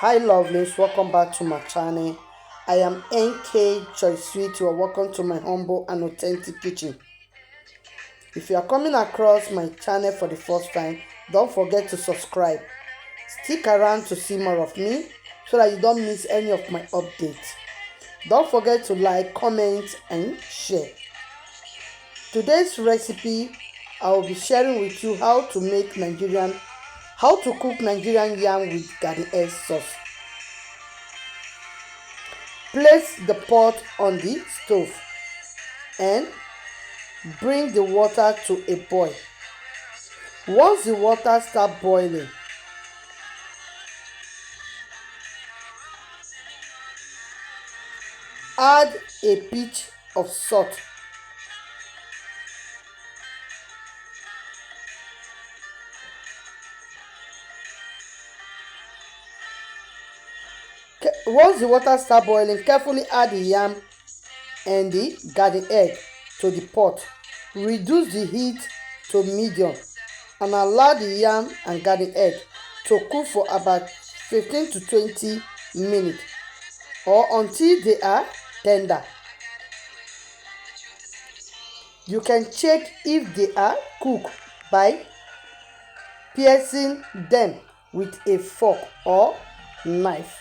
Hi lovelies, welcome back to my channel. I am NK Joy Sweet. You are welcome to my humble and authentic kitchen. If you are coming across my channel for the first time, don't forget to subscribe. Stick around to see more of me so that you don't miss any of my updates. Don't forget to like, comment and share. Today's recipe, I will be sharing with you how to cook Nigerian yam with garden egg sauce. Place the pot on the stove and bring the water to a boil. Once the water starts boiling, add a pinch of salt. Once the water starts boiling, carefully add the yam and the garden egg to the pot. Reduce the heat to medium and allow the yam and garden egg to cook for about 15 to 20 minutes or until they are tender. You can check if they are cooked by piercing them with a fork or knife.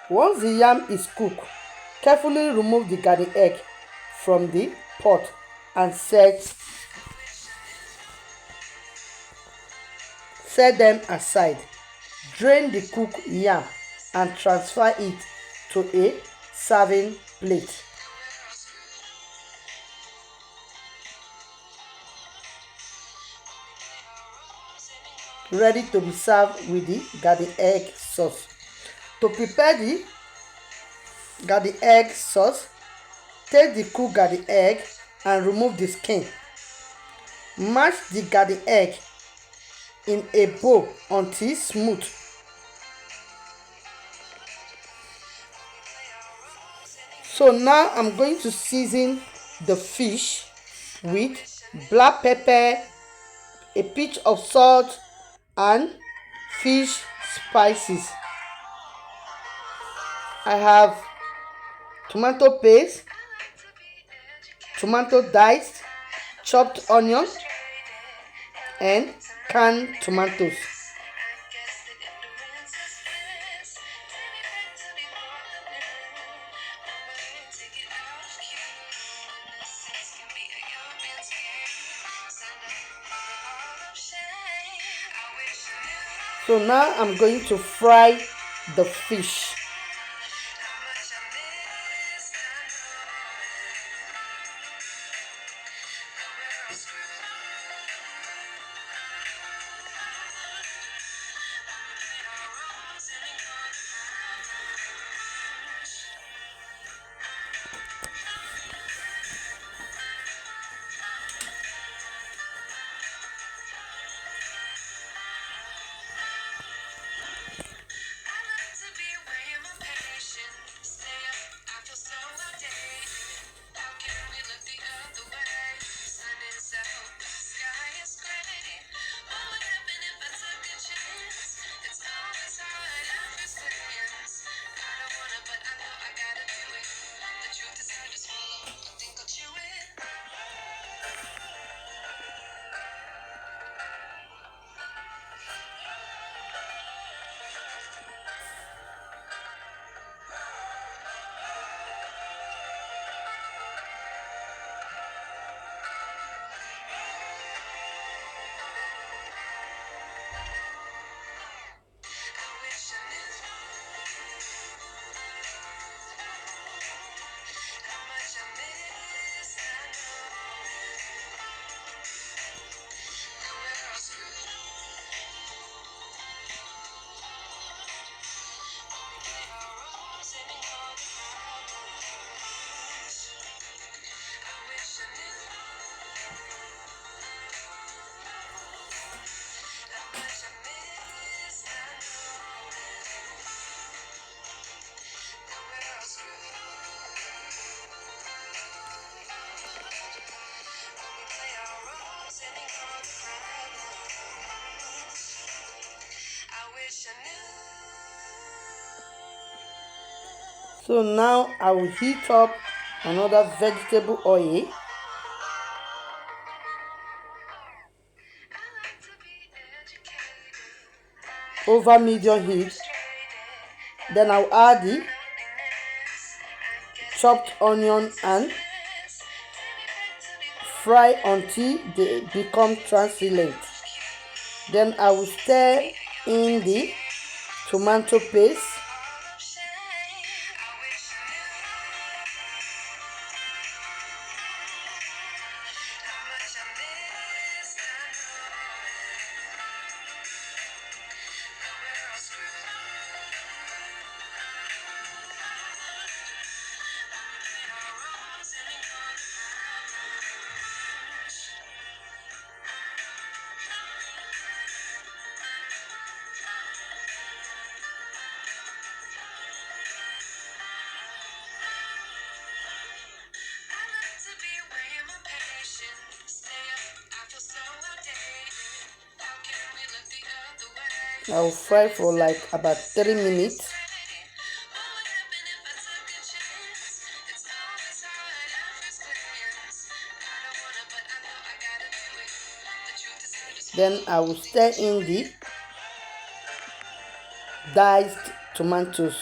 Once the yam is cooked, carefully remove the garden egg from the pot and set them aside. Drain the cooked yam and transfer it to a serving plate. Ready to be served with the garden egg sauce. To prepare the garden egg sauce, take the cooked garden egg and remove the skin. Mash the garden egg in a bowl until smooth. So now I'm going to season the fish with black pepper, a pinch of salt and fish spices. I have tomato paste, tomato diced, chopped onion and canned tomatoes. So now I'm going to fry the fish. So now I will heat up another vegetable oil over medium heat. Then I'll add the chopped onion and fry until they become translucent. Then I will stir in the tomato paste. I will fry for like about 3 minutes. Then I will stir in the diced tomatoes.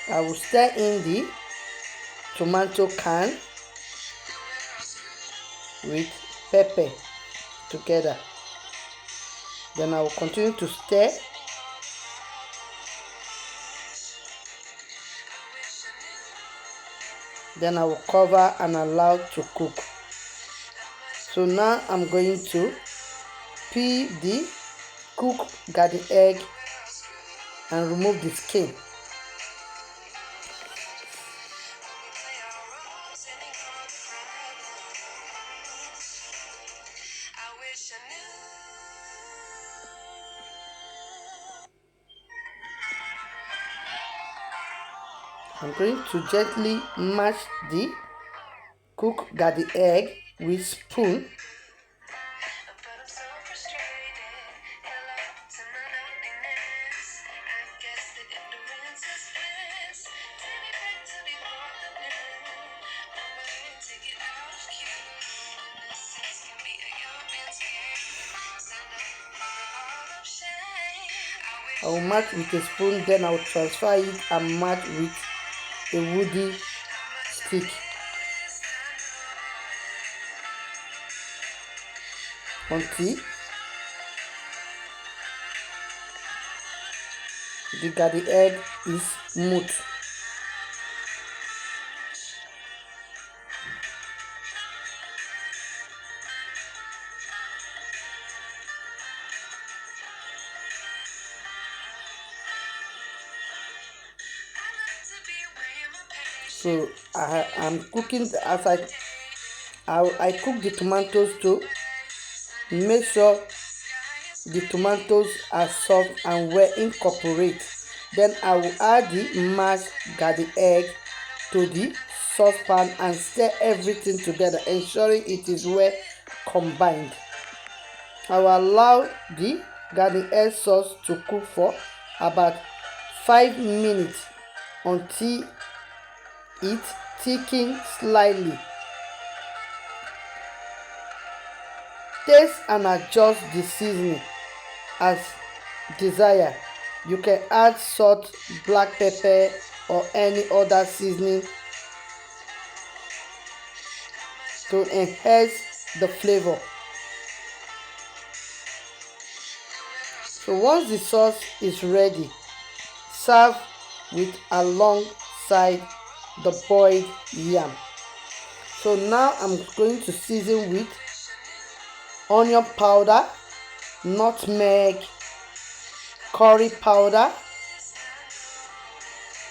I will stir in the tomato can with pepper together. Then I will continue to stir. Then I will cover and allow to cook. So now I'm going to peel the cooked garden egg and remove the skin. I'm going to gently mash the cooked garden egg with spoon. I will mash with a spoon, then I will transfer it and mash with a woody stick until the garden egg is smooth. So I'm cooking as I cook the tomatoes to make sure the tomatoes are soft and well incorporate. Then I will add the mashed garden egg to the saucepan and stir everything together, ensuring it is well combined. I will allow the garden egg sauce to cook for about 5 minutes until it thickens slightly. Taste and adjust the seasoning as desired. You can add salt, black pepper, or any other seasoning to enhance the flavor. So once the sauce is ready, serve with alongside the boiled yam. So now I'm going to season with onion powder, nutmeg, curry powder,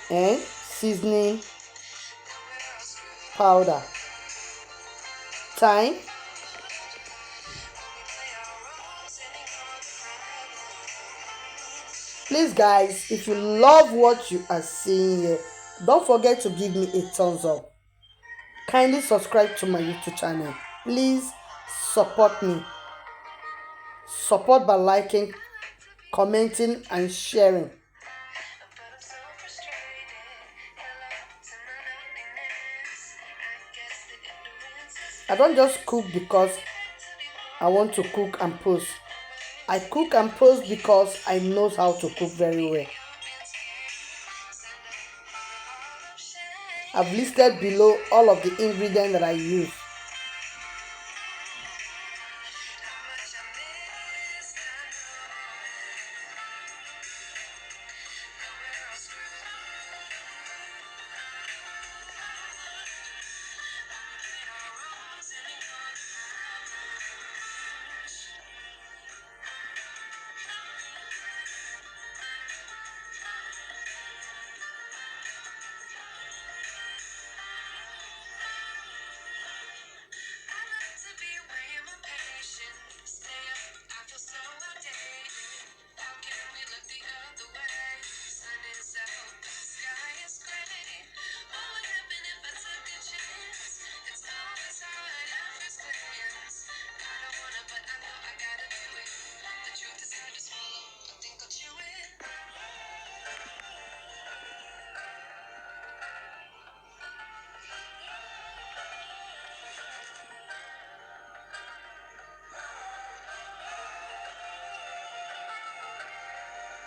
and seasoning powder, thyme, Please guys, if you love what you are seeing here, don't forget to give me a thumbs up. Kindly subscribe to my YouTube channel. Please support me. Support by liking, commenting and sharing. I don't just cook because I want to cook and post. I cook and post because I know how to cook very well. I've listed below all of the ingredients that I use.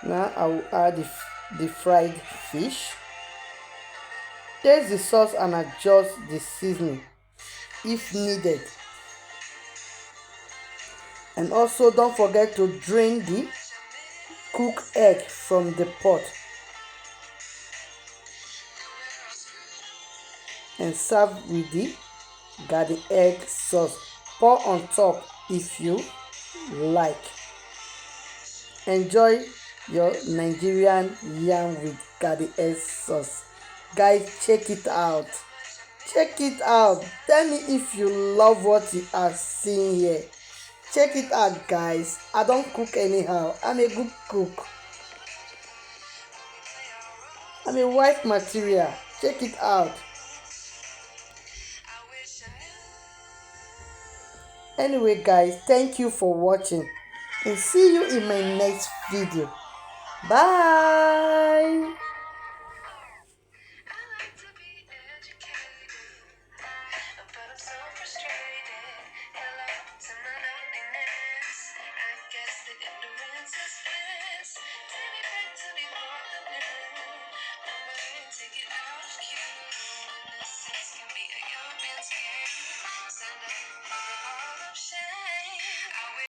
Now I will add the fried fish. Taste the sauce and adjust the seasoning if needed. And also don't forget to drain the cooked egg from the pot and serve with the garden egg sauce. Pour on top if you like. Enjoy your Nigerian yam with garden egg sauce. Guys, check it out. Check it out. Tell me if you love what you are seeing here. Check it out, guys. I don't cook anyhow. I'm a good cook. I'm a wife material. Check it out. Anyway, guys, thank you for watching and see you in my next video. Bye.